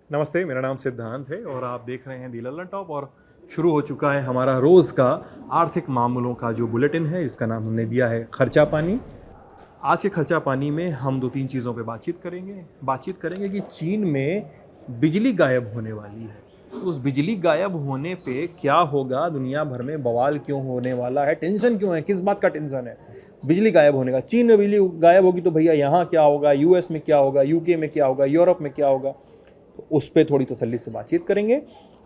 नमस्ते, मेरा नाम सिद्धांत है और आप देख रहे हैं दी लल्लन टॉप। और शुरू हो चुका है हमारा रोज़ का आर्थिक मामलों का जो बुलेटिन है। इसका नाम हमने दिया है खर्चा पानी। आज के खर्चा पानी में हम दो तीन चीज़ों पे बातचीत करेंगे कि चीन में बिजली गायब होने वाली है। तो उस बिजली गायब होने पे क्या होगा, दुनिया भर में बवाल क्यों होने वाला है, टेंशन क्यों है, किस बात का टेंशन है बिजली गायब होने का। चीन में बिजली गायब होगी तो भैया यहाँ क्या होगा, यूएस में क्या होगा, यूके में क्या होगा, यूरोप में क्या होगा। तो उस पर थोड़ी तसल्ली से बातचीत करेंगे।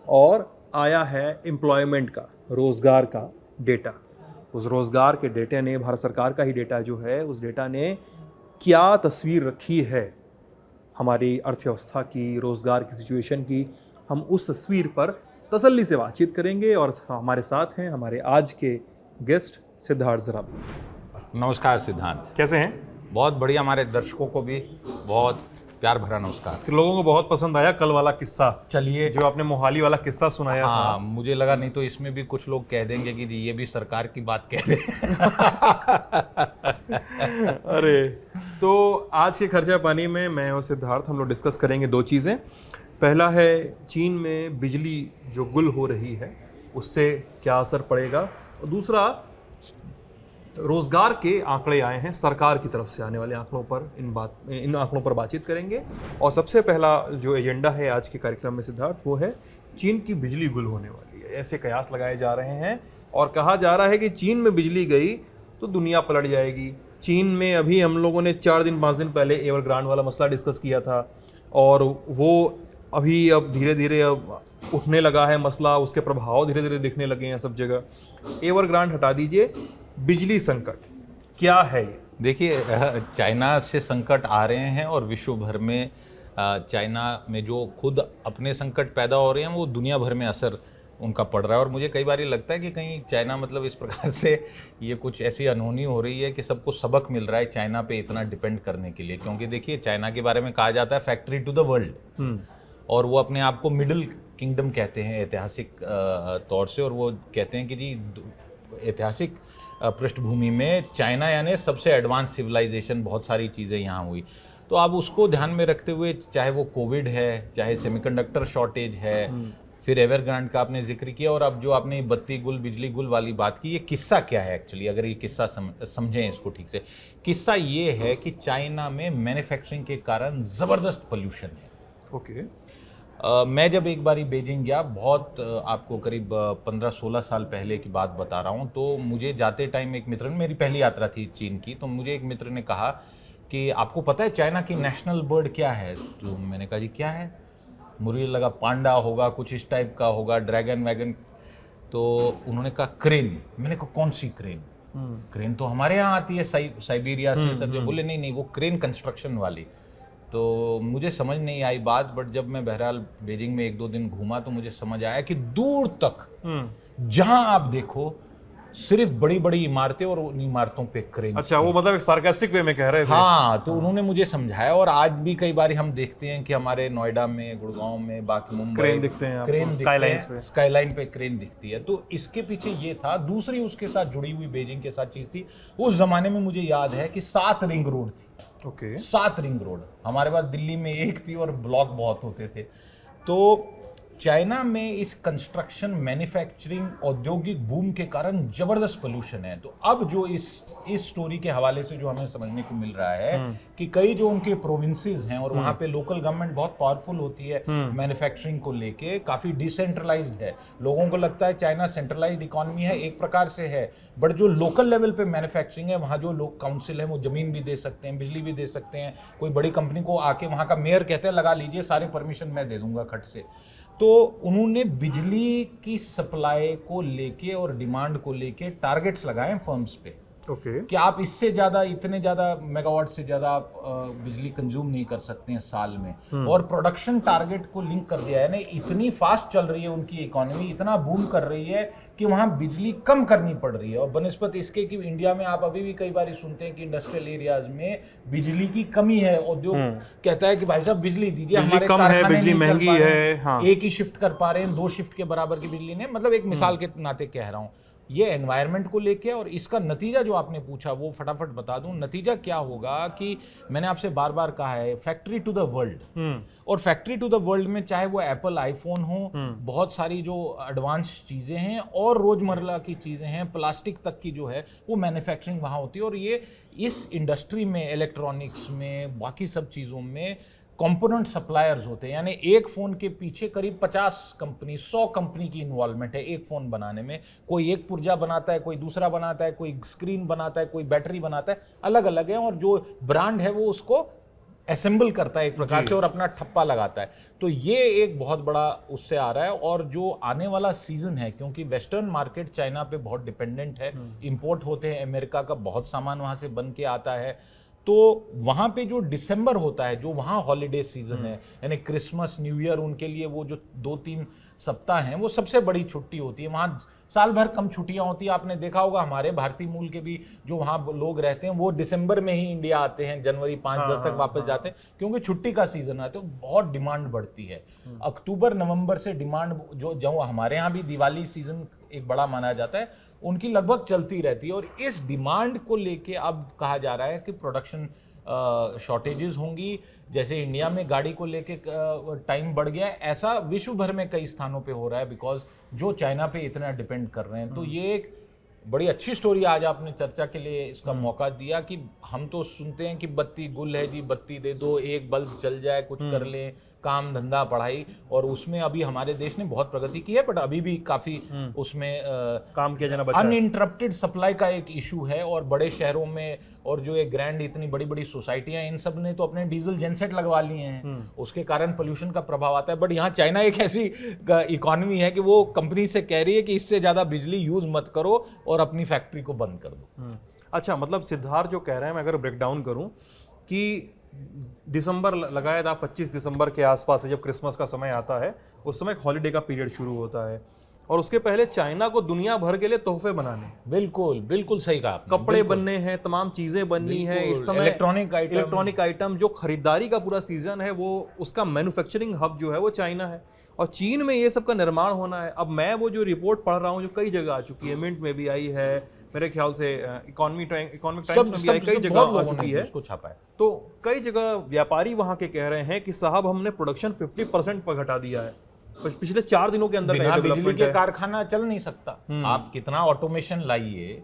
और आया है एम्प्लॉयमेंट का, रोज़गार का डेटा। उस रोज़गार के डेटा ने, भारत सरकार का ही डेटा जो है, उस डेटा ने क्या तस्वीर रखी है हमारी अर्थव्यवस्था की, रोज़गार की सिचुएशन की। हम उस तस्वीर पर तसल्ली से बातचीत करेंगे। और हमारे साथ हैं हमारे आज के गेस्ट सिद्धार्थ ज़राबी। नमस्कार सिद्धांत, कैसे हैं? बहुत बढ़िया। हमारे दर्शकों को भी बहुत प्यार भरा नमस्कार। कि लोगों को बहुत पसंद आया कल वाला किस्सा, चलिए, जो आपने मोहाली वाला किस्सा सुनाया था। हाँ, मुझे लगा नहीं तो इसमें भी कुछ लोग कह देंगे कि जी ये भी सरकार की बात कह रहे अरे, तो आज के खर्चा पानी में मैं और सिद्धार्थ हम लोग डिस्कस करेंगे दो चीज़ें। पहला है चीन में बिजली जो गुल हो रही है उससे क्या असर पड़ेगा, और दूसरा रोज़गार के आंकड़े आए हैं सरकार की तरफ से, आने वाले आंकड़ों पर इन आंकड़ों पर बातचीत करेंगे। और सबसे पहला जो एजेंडा है आज के कार्यक्रम में सिद्धार्थ, वो है चीन की बिजली गुल होने वाली है। ऐसे कयास लगाए जा रहे हैं और कहा जा रहा है कि चीन में बिजली गई तो दुनिया पलट जाएगी। चीन में अभी हम लोगों ने 4-5 दिन पहले एवरग्रांड वाला मसला डिस्कस किया था, और वो अभी अब धीरे धीरे अब उठने लगा है मसला, उसके प्रभाव धीरे धीरे दिखने लगे हैं सब जगह। एवरग्रांड हटा दीजिए, बिजली संकट क्या है ये? देखिए, चाइना से संकट आ रहे हैं और विश्व भर में चाइना में जो खुद अपने संकट पैदा हो रहे हैं वो दुनिया भर में असर उनका पड़ रहा है। और मुझे कई बार लगता है कि कहीं चाइना मतलब इस प्रकार से ये कुछ ऐसी अनहोनी हो रही है कि सबको सबक मिल रहा है चाइना पे इतना डिपेंड करने के लिए। क्योंकि देखिए, चाइना के बारे में कहा जाता है फैक्ट्री टू द वर्ल्ड, और वो अपने आप को मिडिल किंगडम कहते हैं ऐतिहासिक तौर से। और वो कहते हैं कि जी ऐतिहासिक पृष्ठभूमि में चाइना यानी सबसे एडवांस सिविलाइजेशन, बहुत सारी चीज़ें यहाँ हुई। तो आप उसको ध्यान में रखते हुए, चाहे वो कोविड है, चाहे सेमीकंडक्टर शॉर्टेज है, फिर एवरग्रांड का आपने जिक्र किया, और अब जो आपने बत्ती गुल, बिजली गुल वाली बात की, ये किस्सा क्या है एक्चुअली? अगर ये किस्सा समझें इसको ठीक से, किस्सा ये है कि चाइना में मैन्युफैक्चरिंग के कारण ज़बरदस्त पोल्यूशन है। ओके। मैं जब एक बारी बीजिंग गया, बहुत आपको करीब 15-16 साल पहले की बात बता रहा हूँ, तो मुझे जाते टाइम एक मित्र ने, मेरी पहली यात्रा थी चीन की, तो मुझे एक मित्र ने कहा कि आपको पता है चाइना की नेशनल बर्ड क्या है? तो मैंने कहा जी क्या है? मुझे लगा पांडा होगा, कुछ इस टाइप का होगा, ड्रैगन वैगन। तो उन्होंने कहा क्रेन। मैंने कहा कौन सी क्रेन? क्रेन तो हमारे यहाँ आती है साइबेरिया से सब। जो बोले नहीं नहीं, वो क्रेन कंस्ट्रक्शन वाली। तो मुझे समझ नहीं आई बात, बट जब मैं बहरहाल बीजिंग में 1-2 दिन घूमा तो मुझे समझ आया कि दूर तक जहां आप देखो सिर्फ बड़ी बड़ी इमारतें, और उन इमारतों पे क्रेन। अच्छा, वो मतलब एक सार्कास्टिक वे में कह रहे थे। हाँ, तो उन्होंने मुझे समझाया। और आज भी कई बार हम देखते हैं कि हमारे नोएडा में, गुड़गांव में, बाकी मुंबई क्रेन दिखते हैं, क्रेन स्काईलाइंस पे। स्काईलाइन पे क्रेन दिखती है। तो इसके पीछे ये था। दूसरी उसके साथ जुड़ी हुई बीजिंग के साथ चीज थी, उस जमाने में मुझे याद है कि 7 रिंग रोड थी। ओके। 7 ring road. हमारे पास दिल्ली में 1 थी और ब्लॉक बहुत होते थे। तो चाइना में इस कंस्ट्रक्शन, मैन्युफैक्चरिंग, औद्योगिक बूम के कारण जबरदस्त पोल्यूशन है। तो अब जो इस स्टोरी के हवाले से जो हमें समझने को मिल रहा है कि कई जो उनके प्रोविंसेस हैं और वहाँ पे लोकल गवर्नमेंट बहुत पावरफुल होती है मैन्युफैक्चरिंग को लेके, काफ़ी डिसेंट्रलाइज्ड है। लोगों को लगता है चाइना सेंट्रलाइज्ड इकोनॉमी है, एक प्रकार से है, बट जो लोकल लेवल पे मैन्युफैक्चरिंग है, वहाँ जो लोग काउंसिल है वो ज़मीन भी दे सकते हैं, बिजली भी दे सकते हैं। कोई बड़ी कंपनी को आके वहाँ का मेयर कहते हैं लगा लीजिए, सारे परमिशन मैं दे दूंगा खट से। तो उन्होंने बिजली की सप्लाई को लेके और डिमांड को लेके टारगेट्स लगाए हैं फर्म्स पे। ओके। कि आप इससे ज़्यादा, इतने ज़्यादा मेगावाट से ज़्यादा आप बिजली कंज्यूम नहीं कर सकते हैं साल में। और प्रोडक्शन टारगेट को लिंक कर दिया है ना। इतनी फास्ट चल रही है उनकी इकोनॉमी, इतना बूम कर रही है कि वहाँ बिजली कम करनी पड़ रही है। और बनस्पत इसके कि इंडिया में आप अभी भी कई बार सुनते हैं कि इंडस्ट्रियल एरियाज में बिजली की कमी है। उद्योग कहता है कि भाई साहब बिजली दीजिए, हमारे कम है, कारखाने बिजली नहीं चल महंगी पा रहे है। हैं। हाँ। एक ही शिफ्ट कर पा रहे हैं, 2 शिफ्ट के बराबर की बिजली ने, मतलब एक मिसाल के नाते कह रहा हूँ। ये एनवायरनमेंट को लेके, और इसका नतीजा जो आपने पूछा वो फटाफट बता दूं। नतीजा क्या होगा कि मैंने आपसे बार बार कहा है, फैक्ट्री टू द वर्ल्ड। और फैक्ट्री टू द वर्ल्ड में चाहे वो एप्पल आईफोन हो, बहुत सारी जो एडवांस चीज़ें हैं और रोज़मर्रा की चीज़ें हैं, प्लास्टिक तक की जो है वो मैन्युफैक्चरिंग वहाँ होती है। और ये इस इंडस्ट्री में, इलेक्ट्रॉनिक्स में, बाकी सब चीज़ों में कंपोनेंट सप्लायर्स होते हैं। यानी एक फ़ोन के पीछे करीब 50 कंपनी, 100 कंपनी की इन्वॉल्वमेंट है एक फ़ोन बनाने में। कोई एक पुर्जा बनाता है, कोई दूसरा बनाता है, कोई स्क्रीन बनाता है, कोई बैटरी बनाता है, अलग अलग है। और जो ब्रांड है वो उसको असेंबल करता है एक प्रकार से और अपना ठप्पा लगाता है। तो ये एक बहुत बड़ा उससे आ रहा है। और जो आने वाला सीजन है, क्योंकि वेस्टर्न मार्केट चाइना पे बहुत डिपेंडेंट है, इंपोर्ट होते हैं, अमेरिका का बहुत सामान वहाँ से बन के आता है। तो वहाँ पे जो दिसंबर होता है, जो वहाँ हॉलीडे सीजन है, यानी क्रिसमस, न्यू ईयर, उनके लिए वो जो 2-3 सप्ताह हैं वो सबसे बड़ी छुट्टी होती है। वहाँ साल भर कम छुट्टियाँ होती हैं। आपने देखा होगा हमारे भारतीय मूल के भी जो वहाँ लोग रहते हैं वो दिसंबर में ही इंडिया आते हैं, जनवरी 5-10 तक वापस जाते हैं, क्योंकि छुट्टी का सीजन है तो बहुत डिमांड बढ़ती है। अक्टूबर नवंबर से डिमांड जो हमारे यहाँ भी दिवाली सीजन एक बड़ा माना जाता है, उनकी लगभग चलती रहती है। और इस डिमांड को लेके अब कहा जा रहा है कि प्रोडक्शन शॉर्टेजेस होंगी। जैसे इंडिया में गाड़ी को लेके टाइम बढ़ गया है, ऐसा विश्व भर में कई स्थानों पे हो रहा है, बिकॉज जो चाइना पे इतना डिपेंड कर रहे हैं। तो ये एक बड़ी अच्छी स्टोरी आज आपने चर्चा के लिए इसका मौका दिया कि हम तो सुनते हैं कि बत्ती गुल है जी, बत्ती दे दो, एक बल्ब चल जाए, कुछ कर लें, काम धंधा पढ़ाई, और उसमें अभी हमारे देश ने बहुत प्रगति की है, बट अभी भी काफी उसमें काम किया जाना बचा है। अनइंटरप्टेड सप्लाई का एक इशू है। और बड़े शहरों में और जो एक ग्रैंड इतनी बड़ी बड़ी सोसाइटियां, इन सब ने तो अपने डीजल जेनसेट लगवा लिए हैं, उसके कारण पोल्यूशन का प्रभाव आता है। बट यहाँ चाइना एक ऐसी इकोनॉमी है कि वो कंपनी से कह रही है कि इससे ज्यादा बिजली यूज मत करो और अपनी फैक्ट्री को बंद कर दो। अच्छा, मतलब सिद्धार्थ जो कह रहे हैं, मैं अगर ब्रेक डाउन करूं कि दिसंबर लगाया था, 25 दिसंबर के आसपास से जब क्रिसमस का समय आता है, उस समय एक हॉलीडे का पीरियड शुरू होता है, और उसके पहले चाइना को दुनिया भर के लिए तोहफे बनाने, बिल्कुल बिल्कुल सही कहा आपने, कपड़े बनने हैं, तमाम चीजें बननी है इस समय, इलेक्ट्रॉनिक आइटम, जो खरीदारी का पूरा सीजन है वो उसका मैन्युफैक्चरिंग हब जो है वो चाइना है, और चीन में ये सब का निर्माण होना है। अब मैं वो जो रिपोर्ट पढ़ रहा हूँ जो कई जगह आ चुकी है, मिंट में भी आई है, मेरे ख्याल से इकोनॉमिक टाइम्स में भी आई, कई जगह आ चुकी है, उसको छापा है। तो कई जगह व्यापारी वहां के कह रहे हैं कि साहब हमने प्रोडक्शन 50% पर घटा दिया है पिछले 4 दिनों के अंदर। बिना बिजली के कारखाना चल नहीं सकता। आप कितना ऑटोमेशन लाइए,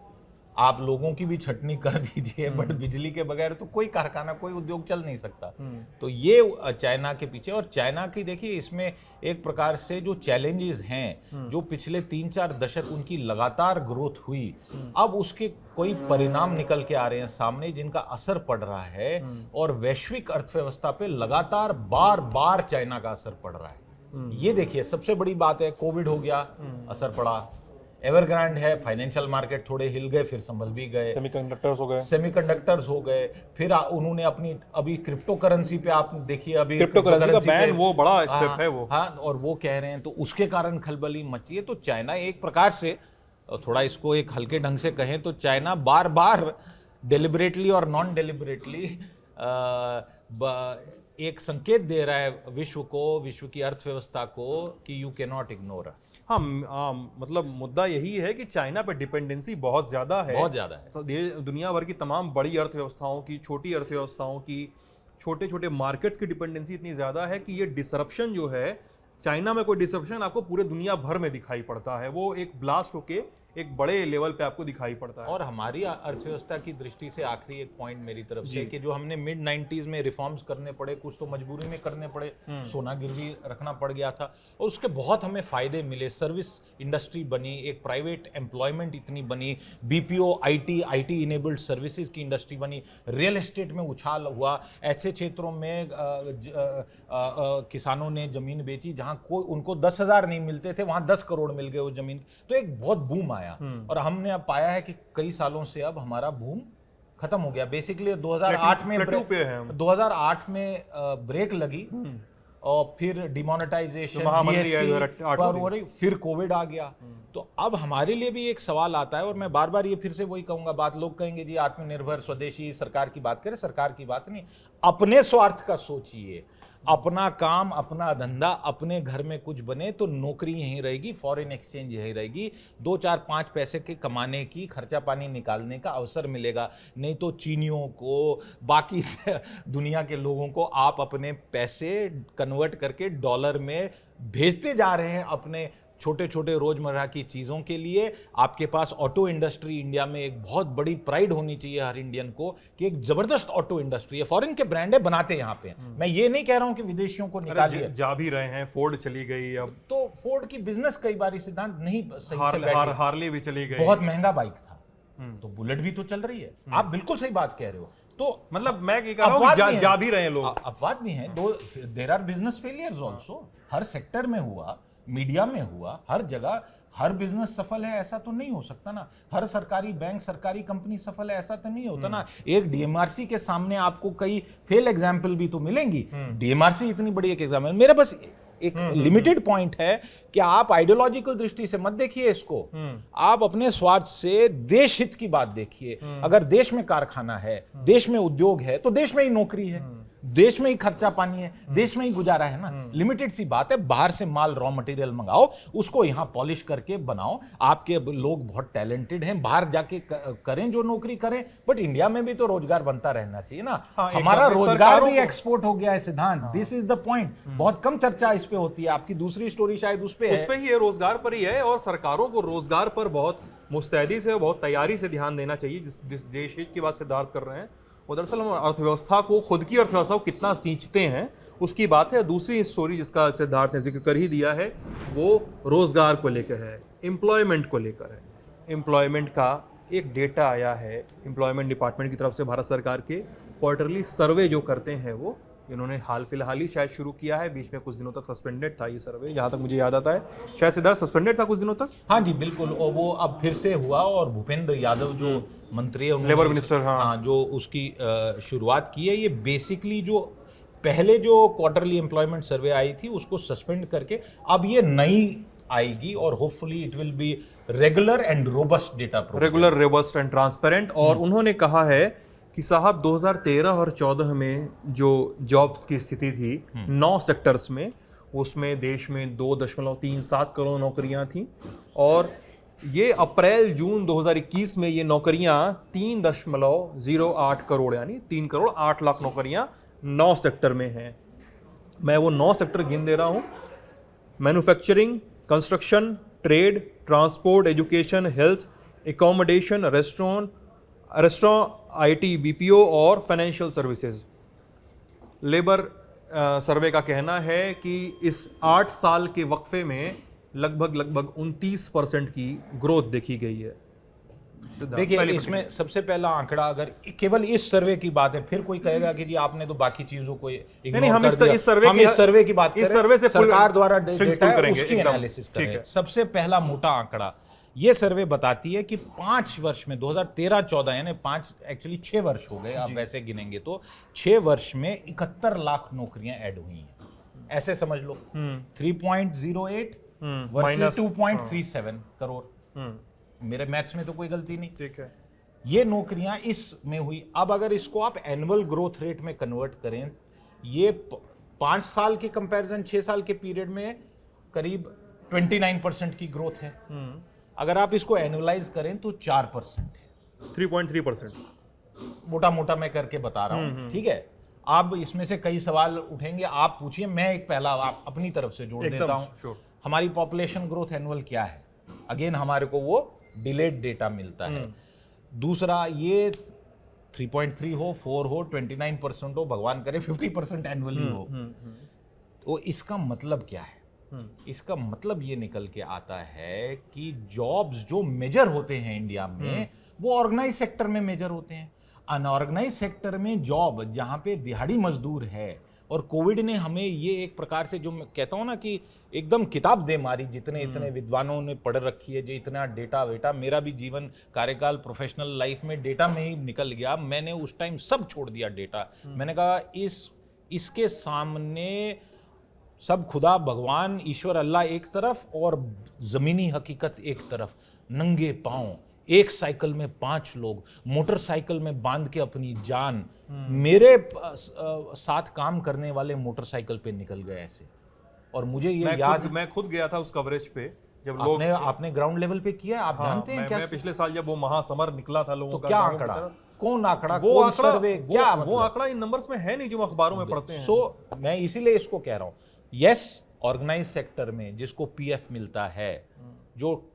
आप लोगों की भी छटनी कर दीजिए, बट बिजली के बगैर तो कोई कारखाना, कोई उद्योग चल नहीं सकता। तो ये चाइना के पीछे, और चाइना की देखिए इसमें एक प्रकार से जो चैलेंजेस हैं, जो पिछले 3-4 दशक उनकी लगातार ग्रोथ हुई, अब उसके कोई परिणाम निकल के आ रहे हैं सामने जिनका असर पड़ रहा है, और वैश्विक अर्थव्यवस्था पे लगातार बार बार चाइना का असर पड़ रहा है। ये देखिए सबसे बड़ी बात है, कोविड हो गया, असर पड़ा। एवरग्रांड है, फाइनेंशियल मार्केट थोड़े हिल गए, फिर संभल भी गए। सेमीकंडक्टर्स हो गए, फिर उन्होंने अपनी अभी क्रिप्टो करेंसी पे आप देखिए, अभी क्रिप्टो करेंसी का बैन वो बड़ा स्टेप है वो। हाँ, और वो कह रहे हैं, तो उसके कारण खलबली मची है। तो चाइना एक प्रकार से, थोड़ा इसको एक हल्के ढंग से कहें तो चाइना बार बार डेलिबरेटली और नॉन डेलिबरेटली एक संकेत दे रहा है विश्व को, विश्व की अर्थव्यवस्था को, कि यू कैन नॉट इग्नोर अस। हाँ, मतलब मुद्दा यही है कि चाइना पे डिपेंडेंसी बहुत ज्यादा है, बहुत ज्यादा है। तो दुनिया भर की तमाम बड़ी अर्थव्यवस्थाओं की, छोटी अर्थव्यवस्थाओं की, छोटे छोटे मार्केट्स की डिपेंडेंसी इतनी ज्यादा है कि ये डिसरप्शन जो है, चाइना में कोई डिसरप्शन आपको पूरे दुनिया भर में दिखाई पड़ता है, वो एक ब्लास्ट होके एक बड़े लेवल पे आपको दिखाई पड़ता है। और हमारी अर्थव्यवस्था की दृष्टि से आखिरी एक पॉइंट मेरी तरफ से, कि जो हमने मिड 90s में रिफॉर्म्स करने पड़े, कुछ तो मजबूरी में करने पड़े, सोना गिरवी रखना पड़ गया था, और उसके बहुत हमें फायदे मिले। सर्विस इंडस्ट्री बनी, एक प्राइवेट एम्प्लॉयमेंट इतनी बनी, बीपीओ, आईटी इनेबल्ड सर्विसेज की इंडस्ट्री बनी, रियल एस्टेट में उछाल हुआ, ऐसे क्षेत्रों में किसानों ने जमीन बेची जहां कोई उनको 10,000 नहीं मिलते थे, वहां 10 करोड़ मिल गए उस जमीन। तो एक बहुत बूम आया, और हमने अब पाया है कि कई सालों से अब हमारा बूम खत्म हो गया। बेसिकली 2008 में ब्रेक लगी, और फिर डिमोनेटाइजेशन, जीएसटी, फिर कोविड आ गया। तो अब हमारे लिए भी एक सवाल आता है, और मैं बार बार ये फिर से वही कहूंगा, बात लोग कहेंगे जी आत्मनिर्भर स्वदेशी सरकार की बात करें, सरकार की बात नहीं, अपने स्वार्थ का सोचिए। अपना काम, अपना धंधा, अपने घर में कुछ बने तो नौकरी यहीं रहेगी, फॉरेन एक्सचेंज यहीं रहेगी, 2-4-5 पैसे के कमाने की, खर्चा पानी निकालने का अवसर मिलेगा। नहीं तो चीनियों को, बाकी दुनिया के लोगों को आप अपने पैसे कन्वर्ट करके डॉलर में भेजते जा रहे हैं अपने छोटे छोटे रोजमर्रा की चीजों के लिए। आपके पास ऑटो इंडस्ट्री इंडिया में एक बहुत बड़ी प्राइड होनी चाहिए हर इंडियन को कि एक जबरदस्त ऑटो इंडस्ट्री है, फॉरेन के ब्रांड है, बनाते यहाँ पे हैं। मैं ये नहीं कह रहा हूं कि विदेशियों को निकालिए, जा भी रहे हैं, फोर्ड चली गई, अब तो फोर्ड की बिजनेस कई बार सिद्धांत नहीं सही से बैठी। हार्ले भी चली गई, बहुत महंगा बाइक था, तो बुलेट भी तो चल रही है। आप बिल्कुल सही बात कह रहे हो। तो मतलब मैं ये कह रहा हूँ कि जा भी रहे हैं लोग, अपवाद भी हैं, there are business failures also. हर सेक्टर में हुआ, मीडिया में हुआ, हर जगह हर बिजनेस सफल है ऐसा तो नहीं हो सकता ना। हर सरकारी बैंक, सरकारी कंपनी सफल है ऐसा तो नहीं होता ना। एक डीएमआरसी के सामने आपको कई फेल एग्जाम्पल भी तो मिलेंगी। डीएमआरसी इतनी बड़ी एक एग्जाम्पल, मेरे बस एक लिमिटेड पॉइंट है कि आप आइडियोलॉजिकल दृष्टि से मत देखिए इसको, आप अपने स्वार्थ से देश हित की बात देखिए। अगर देश में कारखाना है, देश में उद्योग है, तो देश में ही नौकरी है, देश में ही खर्चा पानी है, देश में ही गुजारा है ना। लिमिटेड सी बात है, बाहर से माल रॉ मटेरियल मंगाओ, उसको यहां पॉलिश करके बनाओ। आपके लोग बहुत टैलेंटेड हैं, बाहर जाके करें जो नौकरी करें, बट इंडिया में भी तो रोजगार बनता रहना चाहिए ना। हमारा रोजगार भी एक्सपोर्ट हो गया है सिद्धांत, दिस इज द पॉइंट। बहुत कम चर्चा इस पे होती है, आपकी दूसरी स्टोरी शायद उस पे ही है, रोजगार पर ही है। और सरकारों को रोजगार पर बहुत मुस्तैदी से, बहुत तैयारी से ध्यान देना चाहिए। जिस देश की बात सिद्धार्थ कर रहे हैं वो दरअसल हम अर्थव्यवस्था को, खुद की अर्थव्यवस्था को कितना सींचते हैं उसकी बात है। दूसरी स्टोरी जिसका सिद्धार्थ ने जिक्र कर ही दिया है वो रोजगार को लेकर है, एम्प्लॉयमेंट को लेकर है। एम्प्लॉयमेंट का एक डेटा आया है एम्प्लॉयमेंट डिपार्टमेंट की तरफ से, भारत सरकार के क्वार्टरली सर्वे जो करते हैं वो इन्होंने हाल फिलहाल ही शायद शुरू किया है। बीच में कुछ दिनों तक सस्पेंडेड था ये सर्वे, जहाँ तक मुझे याद आता है। शायद सिद्धार्थ सस्पेंडेड था कुछ दिनों तक। हाँ जी बिल्कुल, और वो अब फिर से हुआ, और भूपेंद्र यादव जो मंत्री है, लेबर मिनिस्टर, हाँ, जो उसकी शुरुआत की है। ये बेसिकली जो पहले जो क्वार्टरली एम्प्लॉयमेंट सर्वे आई थी उसको सस्पेंड करके अब ये नई आएगी, और hopefully it will be regular and robust data, regular, robust and transparent. और उन्होंने कहा है कि साहब 2013 और 14 में जो जॉब्स की स्थिति थी 9 सेक्टर्स में, उसमें देश में 2.37 करोड़ नौकरियां थीं, और ये अप्रैल जून 2021 में ये नौकरियां 3.08 करोड़, यानी 3 करोड़ 8 लाख नौकरियां 9 सेक्टर में हैं। मैं वो 9 सेक्टर गिन दे रहा हूँ: manufacturing, construction, trade, transport, education, health, accommodation, restaurant, IT, BPO और फाइनेंशियल सर्विसेज। लेबर सर्वे का कहना है कि इस 8 साल के वक्फे में लगभग 29% की ग्रोथ देखी गई है। देखिए इसमें सबसे पहला आंकड़ा, अगर केवल इस सर्वे की बात है, फिर कोई कहेगा कि जी आपने तो बाकी चीजों को नहीं, हम इस सर्वे की बात करें, इस सर्वे से सरकार द्वारा डेटा है, करेंगे, उसकी एनालिसिस करें। सबसे पहला मोटा आंकड़ा ये सर्वे बताती है कि 5 वर्ष में 2013-14 यानी 6 वर्ष हो गए, आप वैसे गिनेंगे तो 6 वर्ष में 71 लाख नौकरियां ऐड हुई हैं। ऐसे समझ लो 3.08 वर्सेस 2.37 करोड़। मेरे मैथ्स में तो कोई गलती नहीं, ठीक है। ये नौकरियां इस में हुई। अब अगर इसको आप एनुअल ग्रोथ रेट में कन्वर्ट करें, ये 5 साल के कंपैरिजन 6 साल के पीरियड में करीब 29% की ग्रोथ है। अगर आप इसको एनुअलाइज करें तो 4% है, 3.3%। मोटा मोटा मैं करके बता रहा हूं, ठीक है। अब इसमें से कई सवाल उठेंगे, आप पूछिए, मैं एक पहला आप अपनी तरफ से जोड़ देता हूं। हमारी पॉपुलेशन ग्रोथ एनुअल क्या है? अगेन हमारे को वो डिलेड डेटा मिलता है। दूसरा, ये 3.3 हो, 4 हो, 29% हो, भगवान करे 50% एनुअली हो, तो इसका मतलब क्या है? इसका मतलब ये निकल के आता है कि जॉब्स जो मेजर होते हैं इंडिया में, वो ऑर्गेनाइज सेक्टर में मेजर होते हैं। अनऑर्गेनाइज सेक्टर में जॉब जहां पे दिहाड़ी मजदूर है, और कोविड ने हमें ये एक प्रकार से, जो मैं कहता हूं ना कि एकदम किताब दे मारी, जितने इतने विद्वानों ने पढ़ रखी है, जो इतना डेटा वेटा, मेरा भी जीवन कार्यकाल प्रोफेशनल लाइफ में डेटा में ही निकल गया। मैंने उस टाइम सब छोड़ दिया डेटा। मैंने कहा इसके सामने सब खुदा, भगवान, ईश्वर, अल्लाह एक तरफ और ज़मीनी हकीकत एक तरफ, नंगे पांव एक साइकिल में 5 लोग मोटरसाइकिल में बांध के अपनी जान मेरे साथ काम करने वाले मोटरसाइकिल पे निकल गए ऐसे। और मुझे ये याद, मैं खुद गया था उस कवरेज पे जब लोग आपने ग्राउंड लेवल पे किया है, आप जानते हैं क्या? मैं पिछले साल जब वो महासमर निकला था लोगों तो का, क्या गाँवों की आंकड़ा, तरफ, कौन आंकड़ा, वो कौन आंकड़ा सर्वे, क्या वो आंकड़ा इन नंबर्स में है नहीं जो अखबारों में पढ़ते हैं। सो मैं इसीलिए इसको कह रहा हूं, यस ऑर्गेनाइज सेक्टर में जिसको पीएफ मिलता है, जो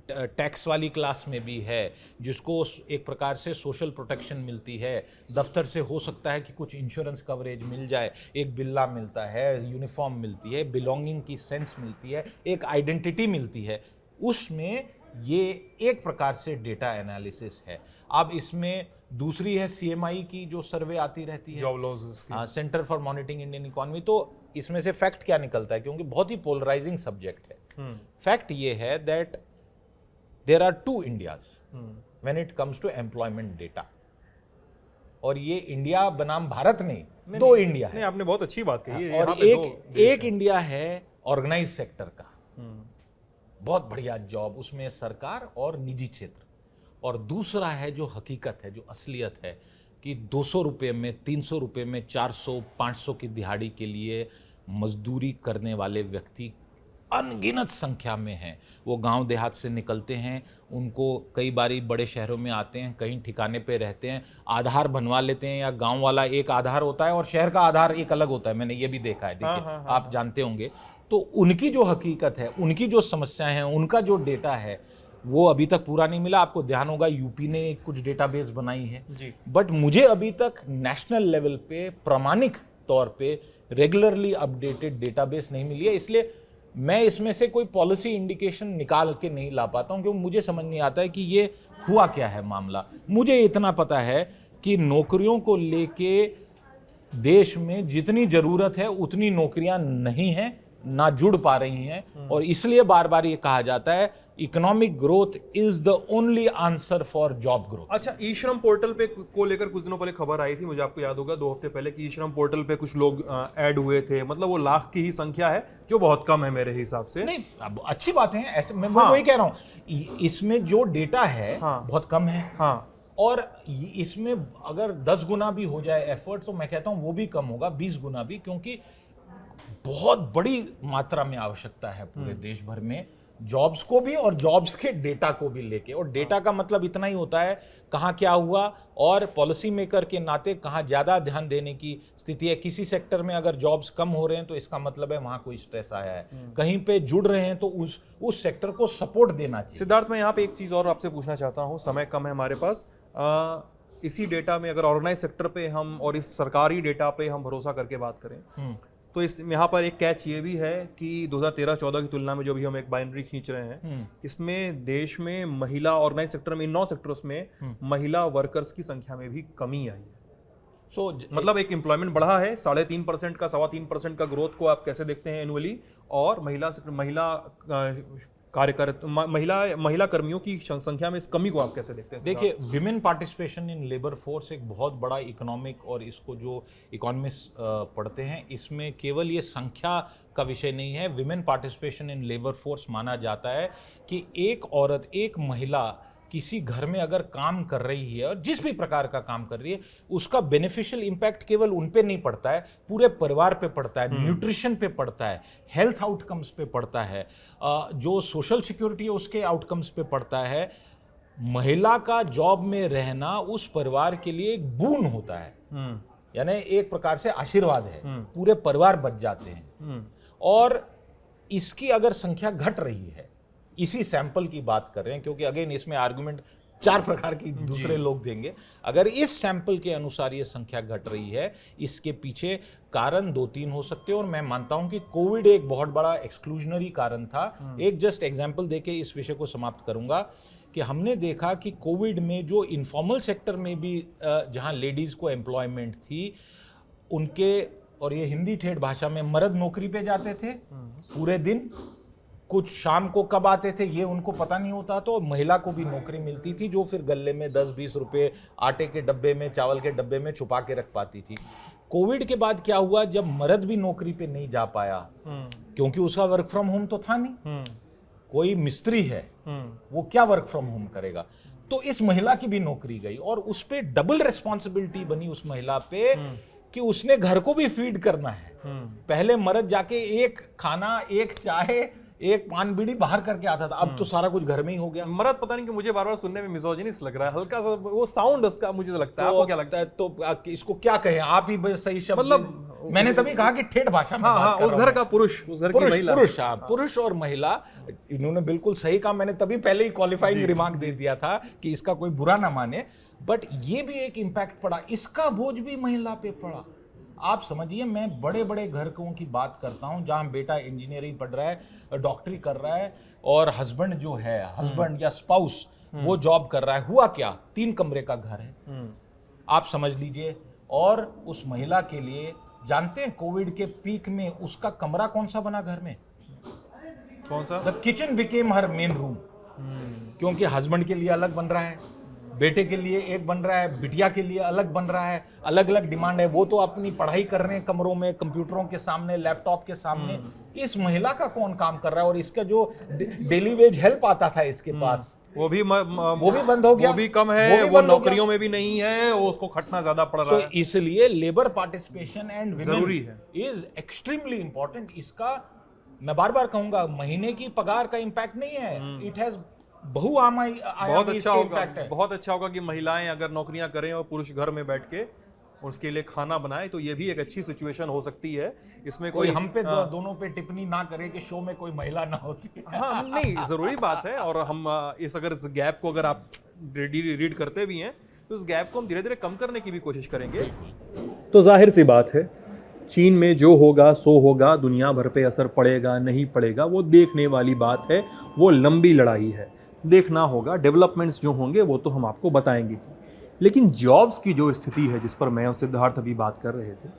टैक्स वाली क्लास में भी है, जिसको एक प्रकार से सोशल प्रोटेक्शन मिलती है, दफ्तर से हो सकता है कि कुछ इंश्योरेंस कवरेज मिल जाए, एक बिल्ला मिलता है, यूनिफॉर्म मिलती है, बिलोंगिंग की सेंस मिलती है, एक आइडेंटिटी मिलती है, उसमें ये एक प्रकार से डेटा एनालिसिस है। अब इसमें दूसरी है सीएमआई की जो सर्वे आती रहती है, job loss, centre for monitoring Indian economy. तो इसमें से फैक्ट क्या निकलता है, क्योंकि बहुत ही पोलराइजिंग सब्जेक्ट है। फैक्ट ये है that there are 2 Indias when it comes to employment data. और ये इंडिया बनाम भारत नहीं, 2 इंडिया है। नहीं, आपने बहुत अच्छी बात कही है। और एक इंडिया है ऑर्गेनाइज सेक्टर का, बहुत बढ़िया जॉब, उसमें सरकार और निजी क्षेत्र। और दूसरा है जो हकीकत है, जो असलियत है कि 200 रुपये में, 300 रुपये में, 400 500 की दिहाड़ी के लिए मजदूरी करने वाले व्यक्ति अनगिनत संख्या में हैं। वो गांव देहात से निकलते हैं, उनको कई बारी बड़े शहरों में आते हैं, कहीं ठिकाने पे रहते हैं, आधार बनवा लेते हैं, या गांव वाला एक आधार होता है और शहर का आधार एक अलग होता है। मैंने ये भी देखा है, देखिए आप जानते होंगे। तो उनकी जो हकीकत है, उनकी जो समस्याएं हैं, उनका जो डेटा है, वो अभी तक पूरा नहीं मिला। आपको ध्यान होगा यूपी ने कुछ डेटाबेस बनाई है जी, बट मुझे अभी तक नेशनल लेवल पे प्रामाणिक तौर पे रेगुलरली अपडेटेड डेटाबेस नहीं मिली है। इसलिए मैं इसमें से कोई पॉलिसी इंडिकेशन निकाल के नहीं ला पाता हूं, क्योंकि मुझे समझ नहीं आता है कि ये हुआ क्या है मामला। मुझे इतना पता है कि नौकरियों को लेके देश में जितनी जरूरत है उतनी नौकरियां नहीं हैं, ना जुड़ पा रही हैं, और इसलिए बार बार ये कहा जाता है economic growth is the only answer for job growth. अच्छा, ई श्रम पोर्टल पे को लेकर कुछ दिनों पहले खबर आई थी, मुझे आपको याद होगा 2 हफ्ते पहले, कि ई श्रम पोर्टल पे कुछ लोग ऐड हुए थे। मतलब वो लाख की ही संख्या है, जो बहुत कम है मेरे हिसाब से। नहीं, अब अच्छी बात है, ऐसे मैं वही कह रहा हूं, इसमें जो डेटा है बहुत कम है। और इसमें अगर 10 गुना भी हो जाए एफर्ट, तो मैं कहता हूं वो भी कम होगा, 20 गुना भी, क्योंकि बहुत बड़ी मात्रा में आवश्यकता है पूरे देश भर में जॉब्स को भी और जॉब्स के डेटा को भी लेके। और डेटा का मतलब इतना ही होता है कहाँ क्या हुआ, और पॉलिसी मेकर के नाते कहाँ ज़्यादा ध्यान देने की स्थिति है। किसी सेक्टर में अगर जॉब्स कम हो रहे हैं तो इसका मतलब है वहाँ कोई स्ट्रेस आया है, कहीं पे जुड़ रहे हैं तो उस सेक्टर को सपोर्ट देना चाहिए। सिद्धार्थ, मैं यहाँ पे एक चीज़ और आपसे पूछना चाहता हूँ, समय कम है हमारे पास। इसी डेटा में अगर ऑर्गेनाइज सेक्टर पे हम और इस सरकारी डेटा पे हम भरोसा करके बात करें, तो इस यहाँ पर एक कैच ये भी है कि 2013-14 की तुलना में जो भी हम एक बाइनरी खींच रहे हैं, इसमें देश में महिला ऑर्गेनाइज सेक्टर में, इन 9 सेक्टर्स में महिला वर्कर्स की संख्या में भी कमी आई है। मतलब एक एम्प्लॉयमेंट बढ़ा है 3.5% का, 3.25% का ग्रोथ को आप कैसे देखते हैं एनुअली, और महिला कर्मियों की संख्या में इस कमी को आप कैसे देखते हैं? देखिए, women participation in labour force एक बहुत बड़ा इकोनॉमिक, और इसको जो इकोनॉमिस्ट पढ़ते हैं, इसमें केवल ये संख्या का विषय नहीं है। Women participation in labour force माना जाता है कि एक औरत, एक महिला किसी घर में अगर काम कर रही है, और जिस भी प्रकार का काम कर रही है, उसका बेनिफिशियल इंपैक्ट केवल उन पे नहीं पड़ता है, पूरे परिवार पे पड़ता है, न्यूट्रिशन पे पड़ता है, हेल्थ आउटकम्स पे पड़ता है, जो सोशल सिक्योरिटी है उसके आउटकम्स पे पड़ता है। महिला का जॉब में रहना उस परिवार के लिए एक बून होता है, यानी एक प्रकार से आशीर्वाद है, पूरे परिवार बच जाते हैं। और इसकी अगर संख्या घट रही है, इसी सैंपल की बात कर रहे हैं, क्योंकि अगेन इसमें आर्गुमेंट 4 प्रकार की दूसरे लोग देंगे। अगर इस सैंपल के अनुसार ये संख्या घट रही है, इसके पीछे कारण 2-3 हो सकते हैं, और मैं मानता हूं कि कोविड एक बहुत बड़ा एक्सक्लूजनरी कारण था। एक जस्ट एग्जांपल देके इस विषय को समाप्त करूंगा कि हमने देखा कि कोविड में जो इनफॉर्मल सेक्टर में भी जहां लेडीज को एम्प्लॉयमेंट थी, उनके, और ये हिंदी ठेठ भाषा में, मर्द नौकरी पे जाते थे पूरे दिन, कुछ शाम को कब आते थे ये उनको पता नहीं होता, तो महिला को भी नौकरी मिलती थी, जो फिर गले में 10-20 रुपए आटे के डब्बे में, चावल के डब्बे में छुपा के रख पाती थी। कोविड के बाद क्या हुआ, जब मर्द भी नौकरी पे नहीं जा पाया, क्योंकि उसका वर्क फ्रॉम होम तो था नहीं, कोई मिस्त्री है वो क्या वर्क फ्रॉम होम करेगा, तो इस महिला की भी नौकरी गई और उस पे डबल रिस्पॉन्सिबिलिटी बनी उस महिला पे कि उसने घर को भी फीड करना है। पहले मर्द जाके एक खाना, एक चाय, एक पान बीड़ी बाहर करके आता था, अब तो सारा कुछ घर में ही हो गया। मर्द पता नहीं कि मुझे बार बार सुनने में मिसोजिनिस्ट लग रहा है, हल्का सा वो साउंड उसका मुझे लगता है। आपको क्या लगता है? तो इसको क्या कहें, आप ही सही शब्द, मतलब मैंने तभी कहा कि ठेठ भाषा में हाँ बात हाँ, कर उस रहा घर हूं। का पुरुष, उस घर की पुरुष महिला, पुरुष हाँ, पुरुष और महिला, इन्होंने बिल्कुल सही कहा। मैंने तभी पहले ही क्वालिफाइंग रिमार्क दे दिया था कि इसका कोई बुरा ना माने, बट ये भी एक इम्पैक्ट पड़ा, इसका बोझ भी महिला पे पड़ा। आप समझिए, मैं बड़े बड़े घरों की बात करता हूं जहां बेटा इंजीनियरिंग पढ़ रहा है, डॉक्टरी कर रहा है, और हस्बैंड जो है, हस्बैंड या स्पाउस वो जॉब कर रहा है। हुआ क्या, 3 कमरे का घर है, आप समझ लीजिए। और उस महिला के लिए, जानते हैं कोविड के पीक में उसका कमरा कौन सा बना घर में? कौन सा? The kitchen became her main room, क्योंकि हस्बैंड के लिए अलग बन रहा है, बेटे के लिए एक बन रहा है, बिटिया के लिए अलग बन रहा है, अलग अलग डिमांड है। वो तो अपनी पढ़ाई कर रहे हैं कमरों में, कंप्यूटरों के सामने, लैपटॉप के सामने। इस महिला का कौन काम कर रहा है? और इसका जो डेली वेज हेल्प आता था इसके पास, वो भी बंद हो गया, वो भी कम है, वो भी वो बंद हो नौकरियों में भी नहीं है, वो उसको खटना ज्यादा पड़ रहा है। इसलिए लेबर पार्टिसिपेशन एंड जरूरी है, इज एक्सट्रीमली इंपॉर्टेंट। इसका मैं बार बार कहूंगा, महीने की पगार का इंपैक्ट नहीं है, इट हैज बहुआयामी बहुत अच्छा होगा, impact है। बहुत अच्छा होगा कि महिलाएं अगर नौकरियां करें और पुरुष घर में बैठ के उसके लिए खाना बनाए, तो ये भी एक अच्छी सिचुएशन हो सकती है। इसमें कोई कोई हम पे दोनों पे टिप्पणी ना करे कि शो में कोई महिला ना होती। हाँ नहीं, जरूरी बात है। और हम इस गैप को अगर आप रीड करते भी हैं तो उस गैप को हम धीरे धीरे कम करने की भी कोशिश करेंगे। तो जाहिर सी बात है, चीन में जो होगा सो होगा, दुनिया भर पे असर पड़ेगा नहीं पड़ेगा वो देखने वाली बात है, वो लंबी लड़ाई है, देखना होगा। डेवलपमेंट्स जो होंगे वो तो हम आपको बताएंगे। लेकिन जॉब्स की जो स्थिति है, जिस पर मैं और सिद्धार्थ अभी बात कर रहे थे,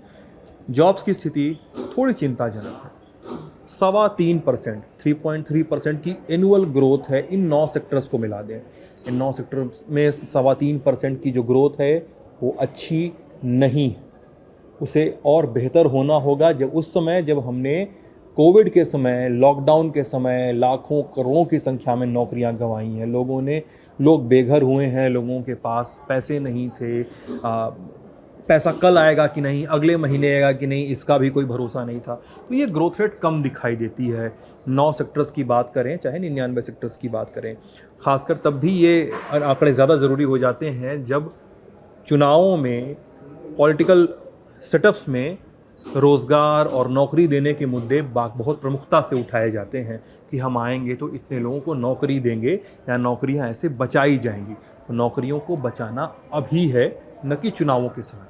जॉब्स की स्थिति थोड़ी चिंताजनक है। 3.25%, 3.3% की एनुअल ग्रोथ है इन 9 सेक्टर्स को मिला दें। इन 9 सेक्टर्स में 3.25% की जो ग्रोथ है वो अच्छी नहीं है, उसे और बेहतर होना होगा। जब उस समय, जब हमने कोविड के समय, लॉकडाउन के समय लाखों करोड़ों की संख्या में नौकरियां गंवाई हैं लोगों ने, लोग बेघर हुए हैं, लोगों के पास पैसे नहीं थे, पैसा कल आएगा कि नहीं, अगले महीने आएगा कि नहीं, इसका भी कोई भरोसा नहीं था। तो ये ग्रोथ रेट कम दिखाई देती है। 9 सेक्टर्स की बात करें चाहे 99 सेक्टर्स की बात करें, खासकर तब भी ये आंकड़े ज़्यादा ज़रूरी हो जाते हैं जब चुनावों में, पॉलिटिकल सेटअप्स में रोज़गार और नौकरी देने के मुद्दे बहुत प्रमुखता से उठाए जाते हैं कि हम आएंगे तो इतने लोगों को नौकरी देंगे या नौकरियां ऐसे बचाई जाएंगी। तो नौकरियों को बचाना अभी है, न कि चुनावों के समय।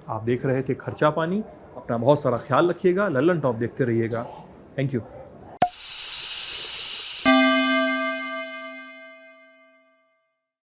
आप देख रहे थे खर्चा पानी। अपना बहुत सारा ख्याल रखिएगा, लल्लन टॉप देखते रहिएगा। Thank you.